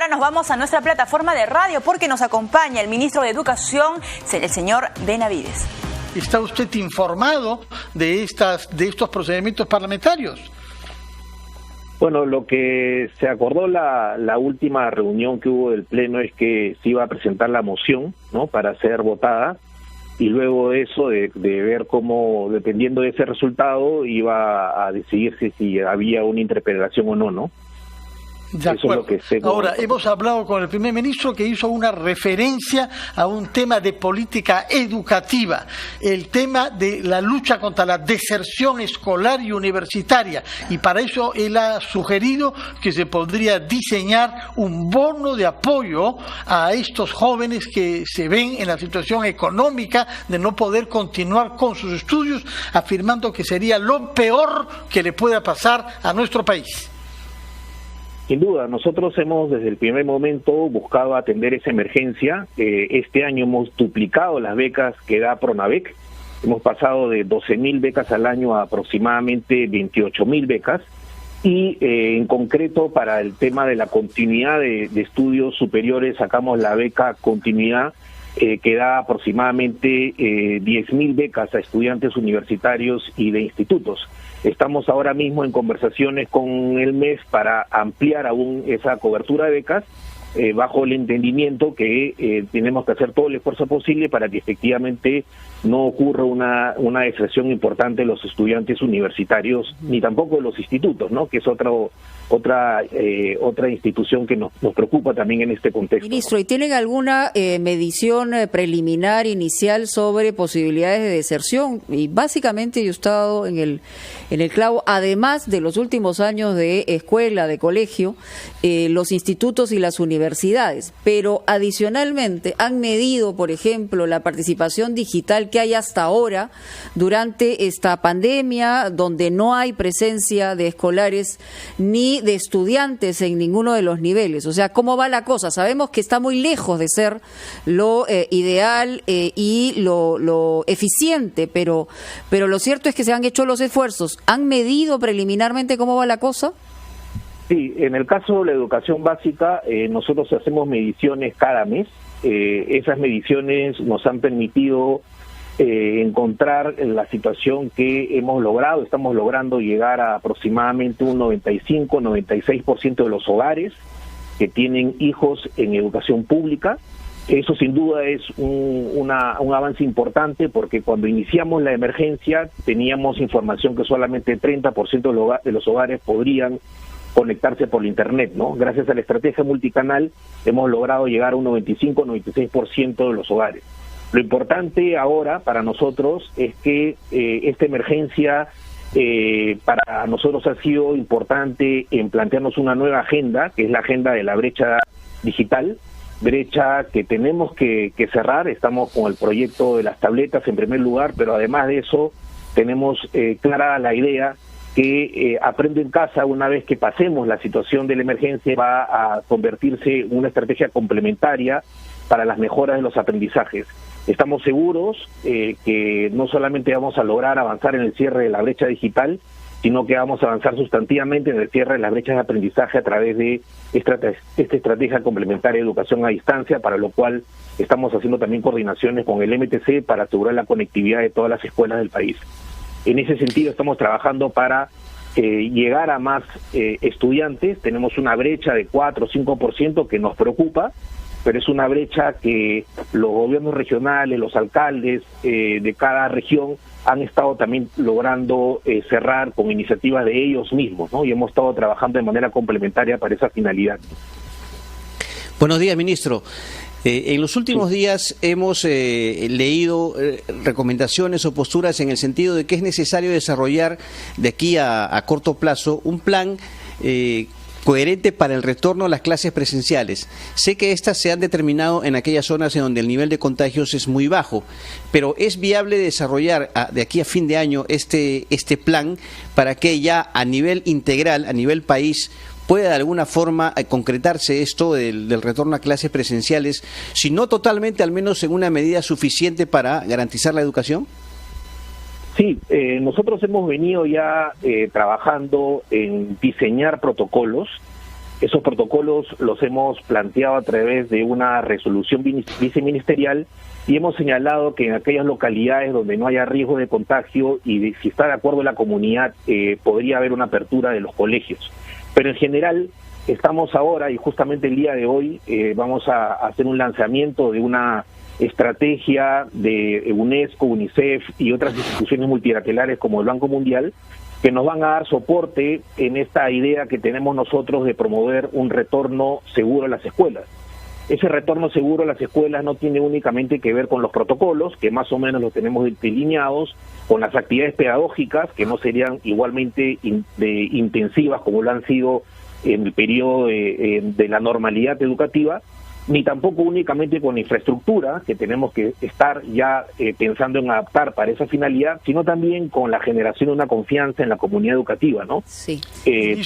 ahora nos vamos a nuestra plataforma de radio porque nos acompaña el ministro de Educación, el señor Benavides. ¿Está usted informado de estos procedimientos parlamentarios? Bueno, lo que se acordó la última reunión que hubo del Pleno es que se iba a presentar la moción, ¿no?, para ser votada, y luego de eso, de ver cómo, dependiendo de ese resultado, iba a decidirse si había una interpelación o no, ¿no? De acuerdo. Ahora, hemos hablado con el primer ministro que hizo una referencia a un tema de política educativa, el tema de la lucha contra la deserción escolar y universitaria, y para eso él ha sugerido que se podría diseñar un bono de apoyo a estos jóvenes que se ven en la situación económica de no poder continuar con sus estudios, afirmando que sería lo peor que le pueda pasar a nuestro país. Sin duda, nosotros hemos desde el primer momento buscado atender esa emergencia. Este año hemos duplicado las becas que da Pronavec. Hemos pasado de 12.000 becas al año a aproximadamente 28.000 becas. Y en concreto para el tema de la continuidad de estudios superiores sacamos la beca continuidad que da aproximadamente 10.000 becas a estudiantes universitarios y de institutos. Estamos ahora mismo en conversaciones con el MES para ampliar aún esa cobertura de becas, bajo el entendimiento que tenemos que hacer todo el esfuerzo posible para que efectivamente no ocurra una deserción importante de los estudiantes universitarios, ni tampoco de los institutos, ¿no?, que es otra institución que nos preocupa también en este contexto. Ministro, ¿y tienen alguna medición preliminar inicial sobre posibilidades de deserción? Y básicamente yo he estado en el clavo, además de los últimos años de escuela, de colegio, los institutos y las universidades, pero adicionalmente han medido, por ejemplo, la participación digital que hay hasta ahora durante esta pandemia, donde no hay presencia de escolares ni de estudiantes en ninguno de los niveles. O sea, ¿cómo va la cosa? Sabemos que está muy lejos de ser lo ideal y lo eficiente, pero lo cierto es que se han hecho los esfuerzos. ¿Han medido preliminarmente cómo va la cosa? Sí, en el caso de la educación básica, nosotros hacemos mediciones cada mes. Esas mediciones nos han permitido encontrar la situación que estamos logrando llegar a aproximadamente un 95-96% de los hogares que tienen hijos en educación pública. Eso sin duda es un avance importante, porque cuando iniciamos la emergencia teníamos información que solamente 30% de los hogares podrían conectarse por internet, ¿no? Gracias a la estrategia multicanal hemos logrado llegar a un 95-96% de los hogares. Lo importante ahora para nosotros es que esta emergencia para nosotros ha sido importante en plantearnos una nueva agenda, que es la agenda de la brecha digital, brecha que tenemos que cerrar. Estamos con el proyecto de las tabletas en primer lugar, pero además de eso tenemos clara la idea que Aprende en Casa, una vez que pasemos la situación de la emergencia, va a convertirse en una estrategia complementaria para las mejoras de los aprendizajes. Estamos seguros que no solamente vamos a lograr avanzar en el cierre de la brecha digital, sino que vamos a avanzar sustantivamente en el cierre de las brechas de aprendizaje a través de esta estrategia complementaria de educación a distancia, para lo cual estamos haciendo también coordinaciones con el MTC para asegurar la conectividad de todas las escuelas del país. En ese sentido estamos trabajando para llegar a más estudiantes. Tenemos una brecha de 4 o 5% que nos preocupa, pero es una brecha que los gobiernos regionales, los alcaldes de cada región han estado también logrando cerrar con iniciativas de ellos mismos, ¿no? Y hemos estado trabajando de manera complementaria para esa finalidad. Buenos días, ministro. En los últimos días hemos leído recomendaciones o posturas en el sentido de que es necesario desarrollar de aquí a corto plazo un plan coherente para el retorno a las clases presenciales. Sé que estas se han determinado en aquellas zonas en donde el nivel de contagios es muy bajo, pero ¿es viable desarrollar de aquí a fin de año este plan para que ya a nivel integral, a nivel país, pueda de alguna forma concretarse esto del retorno a clases presenciales, si no totalmente, al menos en una medida suficiente para garantizar la educación? Sí, nosotros hemos venido ya trabajando en diseñar protocolos Esos protocolos los hemos planteado a través de una resolución viceministerial y hemos señalado que en aquellas localidades donde no haya riesgo de contagio y si está de acuerdo la comunidad, podría haber una apertura de los colegios. Pero en general estamos ahora, y justamente el día de hoy, vamos a hacer un lanzamiento de una estrategia de UNESCO, UNICEF y otras instituciones multilaterales como el Banco Mundial, que nos van a dar soporte en esta idea que tenemos nosotros de promover un retorno seguro a las escuelas. Ese retorno seguro a las escuelas no tiene únicamente que ver con los protocolos, que más o menos los tenemos delineados, con las actividades pedagógicas, que no serían igualmente intensivas como lo han sido en el periodo de la normalidad educativa, ni tampoco únicamente con infraestructura, que tenemos que estar ya pensando en adaptar para esa finalidad, sino también con la generación de una confianza en la comunidad educativa, ¿no? Sí.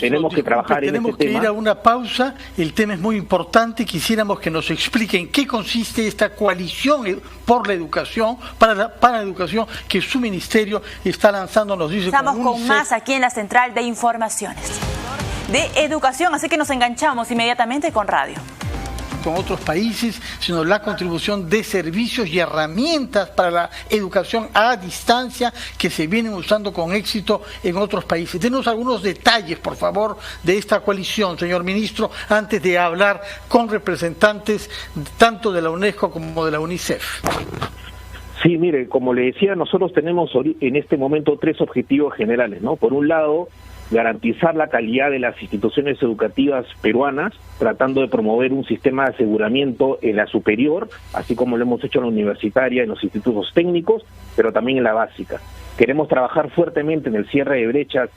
Tenemos que trabajar en tenemos este tema. Ir a una pausa, el tema es muy importante, quisiéramos que nos expliquen qué consiste esta coalición por la educación, para la educación, que su ministerio está lanzando, nos dice. Estamos con más aquí en la Central de Informaciones de Educación, así que nos enganchamos inmediatamente con radio. Con otros países, sino la contribución de servicios y herramientas para la educación a distancia que se vienen usando con éxito en otros países. Denos algunos detalles, por favor, de esta coalición, señor ministro, antes de hablar con representantes tanto de la UNESCO como de la UNICEF. Sí, mire, como le decía, nosotros tenemos en este momento 3 objetivos generales, ¿no? Por un lado, garantizar la calidad de las instituciones educativas peruanas, tratando de promover un sistema de aseguramiento en la superior, así como lo hemos hecho en la universitaria, en los institutos técnicos, pero también en la básica. Queremos trabajar fuertemente en el cierre de brechas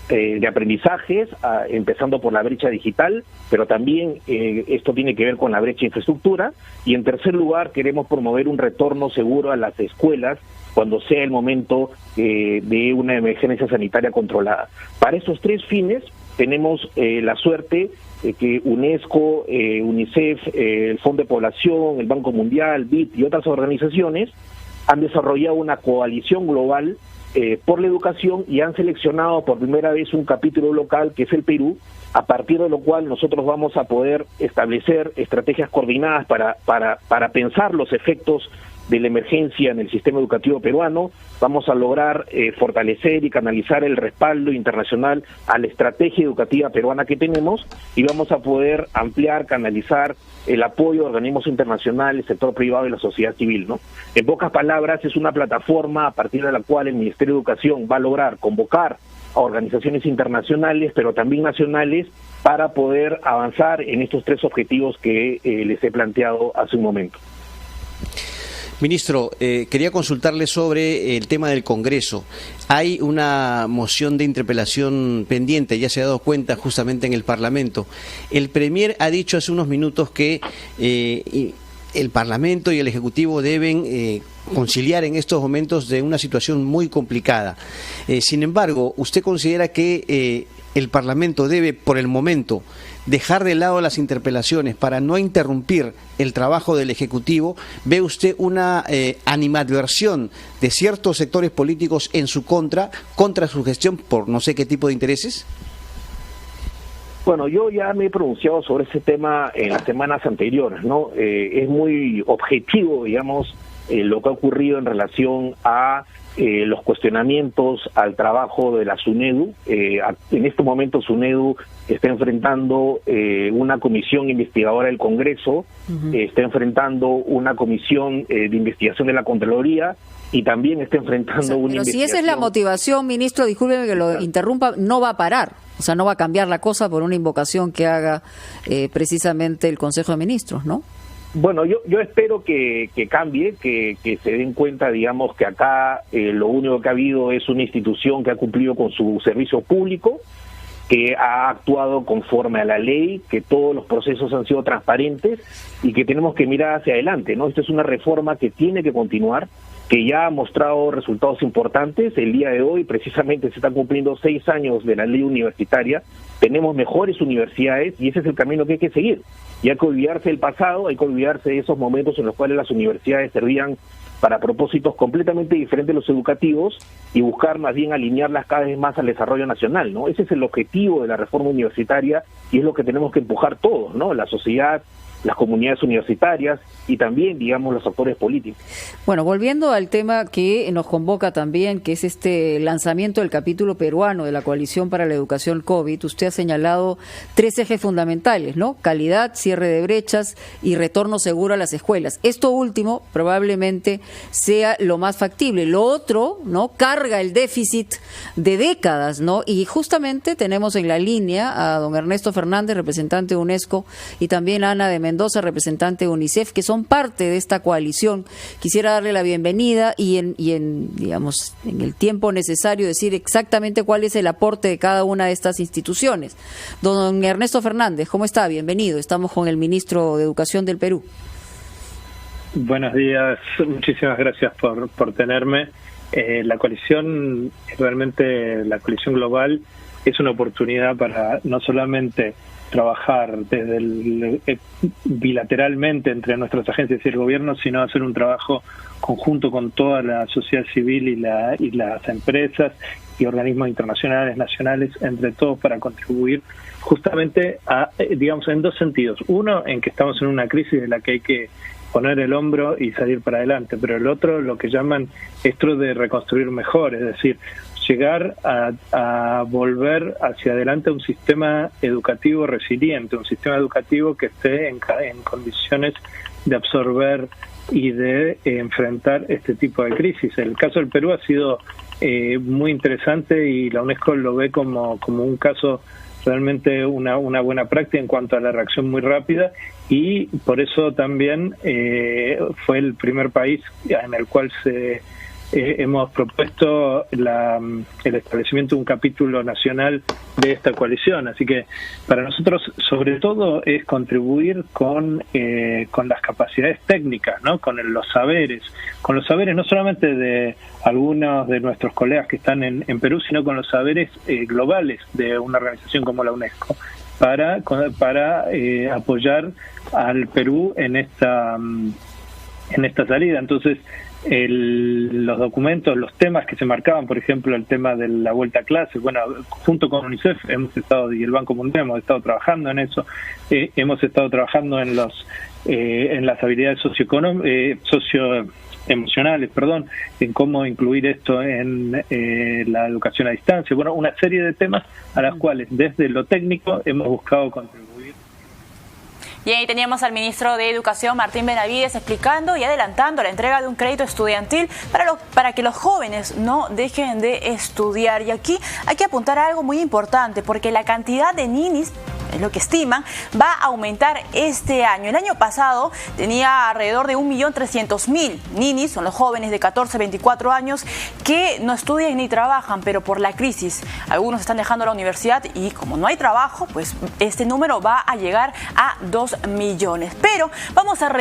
de aprendizajes, empezando por la brecha digital, pero también esto tiene que ver con la brecha de infraestructura. Y en tercer lugar, queremos promover un retorno seguro a las escuelas cuando sea el momento de una emergencia sanitaria controlada. Para esos 3 fines tenemos la suerte de que UNESCO, UNICEF, el Fondo de Población, el Banco Mundial, BID y otras organizaciones han desarrollado una coalición global por la educación y han seleccionado por primera vez un capítulo local que es el Perú, a partir de lo cual nosotros vamos a poder establecer estrategias coordinadas para pensar los efectos de la emergencia en el sistema educativo peruano. Vamos a lograr fortalecer y canalizar el respaldo internacional a la estrategia educativa peruana que tenemos y vamos a poder ampliar, canalizar el apoyo de organismos internacionales, el sector privado y la sociedad civil, ¿no? En pocas palabras, es una plataforma a partir de la cual el Ministerio de Educación va a lograr convocar a organizaciones internacionales, pero también nacionales, para poder avanzar en estos 3 objetivos que les he planteado hace un momento. Ministro, quería consultarle sobre el tema del Congreso. Hay una moción de interpelación pendiente, ya se ha dado cuenta justamente en el Parlamento. El Premier ha dicho hace unos minutos que el Parlamento y el Ejecutivo deben conciliar en estos momentos de una situación muy complicada. Sin embargo, ¿usted considera que el Parlamento debe, por el momento, dejar de lado las interpelaciones para no interrumpir el trabajo del Ejecutivo? ¿Ve usted una animadversión de ciertos sectores políticos en su contra su gestión por no sé qué tipo de intereses? Bueno, yo ya me he pronunciado sobre ese tema en las semanas anteriores, ¿no? Es muy objetivo, digamos, lo que ha ocurrido en relación a los cuestionamientos al trabajo de la SUNEDU. En este momento SUNEDU está enfrentando una comisión investigadora del Congreso, está enfrentando una comisión de investigación de la Contraloría y también está enfrentando una investigación... Pero si esa es la motivación, ministro, discúlpeme que lo interrumpa, no va a parar. O sea, no va a cambiar la cosa por una invocación que haga precisamente el Consejo de Ministros, ¿no? Bueno, yo espero que cambie, que se den cuenta, digamos, que acá lo único que ha habido es una institución que ha cumplido con su servicio público, que ha actuado conforme a la ley, que todos los procesos han sido transparentes y que tenemos que mirar hacia adelante, ¿no? Esta es una reforma que tiene que continuar, que ya ha mostrado resultados importantes. El día de hoy precisamente se están cumpliendo 6 años de la ley universitaria, tenemos mejores universidades y ese es el camino que hay que seguir. Y hay que olvidarse del pasado, hay que olvidarse de esos momentos en los cuales las universidades servían para propósitos completamente diferentes de los educativos y buscar más bien alinearlas cada vez más al desarrollo nacional, ¿no? Ese es el objetivo de la reforma universitaria y es lo que tenemos que empujar todos, ¿no? La sociedad, las comunidades universitarias y también, digamos, los actores políticos. Bueno, volviendo al tema que nos convoca también, que es este lanzamiento del capítulo peruano de la Coalición para la Educación COVID, usted ha señalado 3 ejes fundamentales, ¿no? Calidad, cierre de brechas y retorno seguro a las escuelas. Esto último probablemente sea lo más factible. Lo otro, ¿no?, carga el déficit de décadas, ¿no? Y justamente tenemos en la línea a don Ernesto Fernández, representante de UNESCO, y también a Ana de Mendoza, representante de UNICEF, que son parte de esta coalición. Quisiera darle la bienvenida y digamos, en el tiempo necesario decir exactamente cuál es el aporte de cada una de estas instituciones. Don Ernesto Fernández, ¿cómo está? Bienvenido. Estamos con el ministro de Educación del Perú. Buenos días, muchísimas gracias por tenerme. La coalición, realmente la coalición global, es una oportunidad para no solamente trabajar bilateralmente entre nuestras agencias y el gobierno, sino hacer un trabajo conjunto con toda la sociedad civil y las empresas y organismos internacionales, nacionales, entre todos, para contribuir justamente digamos, en 2 sentidos. Uno, en que estamos en una crisis en la que hay que poner el hombro y salir para adelante, pero el otro, lo que llaman esto de reconstruir mejor, es decir, llegar a volver hacia adelante un sistema educativo resiliente, un sistema educativo que esté en condiciones de absorber y de enfrentar este tipo de crisis. El caso del Perú ha sido muy interesante y la UNESCO lo ve como un caso realmente una buena práctica en cuanto a la reacción muy rápida, y por eso también fue el primer país en el cual hemos propuesto el establecimiento de un capítulo nacional de esta coalición. Así que para nosotros, sobre todo, es contribuir con las capacidades técnicas, ¿no? Con los saberes no solamente de algunos de nuestros colegas que están en Perú, sino con los saberes globales de una organización como la UNESCO, para apoyar al Perú en esta salida. Entonces, los documentos, los temas que se marcaban, por ejemplo, el tema de la vuelta a clases, bueno, junto con UNICEF y el Banco Mundial hemos estado trabajando en eso, hemos estado trabajando en las habilidades socioemocionales, en cómo incluir esto en la educación a distancia, bueno, una serie de temas a las cuales desde lo técnico hemos buscado contribuir. Y ahí teníamos al ministro de Educación, Martín Benavides, explicando y adelantando la entrega de un crédito estudiantil para que los jóvenes no dejen de estudiar. Y aquí hay que apuntar a algo muy importante, porque la cantidad de ninis, es lo que estiman, va a aumentar este año. El año pasado tenía alrededor de 1.300.000 ninis, son los jóvenes de 14 a 24 años, que no estudian ni trabajan, pero por la crisis algunos están dejando la universidad y como no hay trabajo, pues este número va a llegar a 2 millones. Pero vamos a revisar